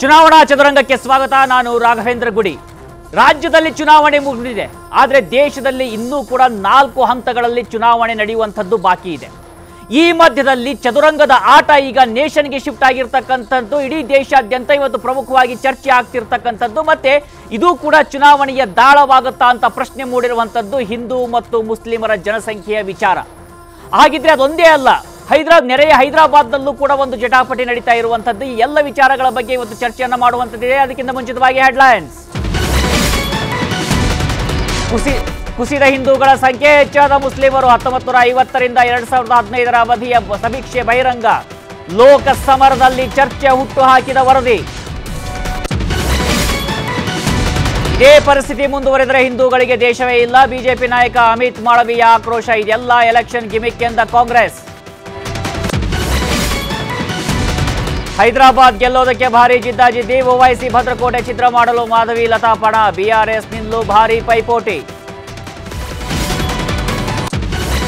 ಚುನಾವಣಾ ಚದುರಂಗಕ್ಕೆ ಸ್ವಾಗತ. ನಾನು ರಾಘವೇಂದ್ರ ಗುಡಿ. ರಾಜ್ಯದಲ್ಲಿ ಚುನಾವಣೆ ಮುಗಿದಿದೆ, ಆದರೆ ದೇಶದಲ್ಲಿ ಇನ್ನೂ ಕೂಡ 4 ಹಂತಗಳಲ್ಲಿ ಚುನಾವಣೆ ನಡೆಯುವಂಥದ್ದು ಬಾಕಿ ಇದೆ. ಈ ಮಧ್ಯದಲ್ಲಿ ಚದುರಂಗದ ಆಟ ಈಗ ನೇಷನ್ಗೆ ಶಿಫ್ಟ್ ಆಗಿರ್ತಕ್ಕಂಥದ್ದು ಇಡೀ ದೇಶಾದ್ಯಂತ ಇವತ್ತು ಪ್ರಮುಖವಾಗಿ ಚರ್ಚೆ ಆಗ್ತಿರ್ತಕ್ಕಂಥದ್ದು. ಮತ್ತೆ ಇದು ಕೂಡ ಚುನಾವಣೆಯ ದಾಳವಾಗುತ್ತಾ ಅಂತ ಪ್ರಶ್ನೆ ಮೂಡಿರುವಂಥದ್ದು ಹಿಂದೂ ಮತ್ತು ಮುಸ್ಲಿಮರ ಜನಸಂಖ್ಯೆಯ ವಿಚಾರ. ಹಾಗಿದ್ರೆ ಅದೊಂದೇ ಅಲ್ಲ, ನೆರೆಯ ಹೈದರಾಬಾದ್ನಲ್ಲೂ ಕೂಡ ಒಂದು ಜಟಾಪಟಿ ನಡೀತಾ ಇರುವಂಥದ್ದು. ಈ ಎಲ್ಲ ವಿಚಾರಗಳ ಬಗ್ಗೆ ಇವತ್ತು ಚರ್ಚೆಯನ್ನು ಮಾಡುವಂಥದ್ದಿದೆ. ಅದಕ್ಕಿಂತ ಮುಂಚಿತವಾಗಿ ಹೆಡ್ಲೈನ್ಸ್. ಕುಸಿದ ಹಿಂದೂಗಳ ಸಂಖ್ಯೆ, ಹೆಚ್ಚಾದ ಮುಸ್ಲಿಮರು. 1950ರಿಂದ 2015ರ ಅವಧಿಯ ಸಮೀಕ್ಷೆ ಬಹಿರಂಗ. ಲೋಕ ಸಮರದಲ್ಲಿ ಚರ್ಚೆ ಹುಟ್ಟು ಹಾಕಿದ ವರದಿ. ಇದೇ ಪರಿಸ್ಥಿತಿ ಮುಂದುವರೆದರೆ ಹಿಂದೂಗಳಿಗೆ ದೇಶವೇ ಇಲ್ಲ. ಬಿಜೆಪಿ ನಾಯಕ ಅಮಿತ್ ಮಾಳವೀಯ ಆಕ್ರೋಶ. ಇದೆಲ್ಲ ಎಲೆಕ್ಷನ್ ಗಿಮಿಕ್ ಎಂದ ಕಾಂಗ್ರೆಸ್. ಹೈದರಾಬಾದ್ ಗೆಲ್ಲೋದಕ್ಕೆ ಭಾರಿ ಜಿದ್ದಾಜಿದ್ದಿ. ಓವೈಸಿ ಭದ್ರಕೋಟೆ ಚಿತ್ರ ಮಾಡಲು ಮಾಧವಿ ಲತಾ ಪಣ. ಬಿಆರ್ಎಸ್ ನಿಂದಲೂ ಭಾರಿ ಪೈಪೋಟಿ.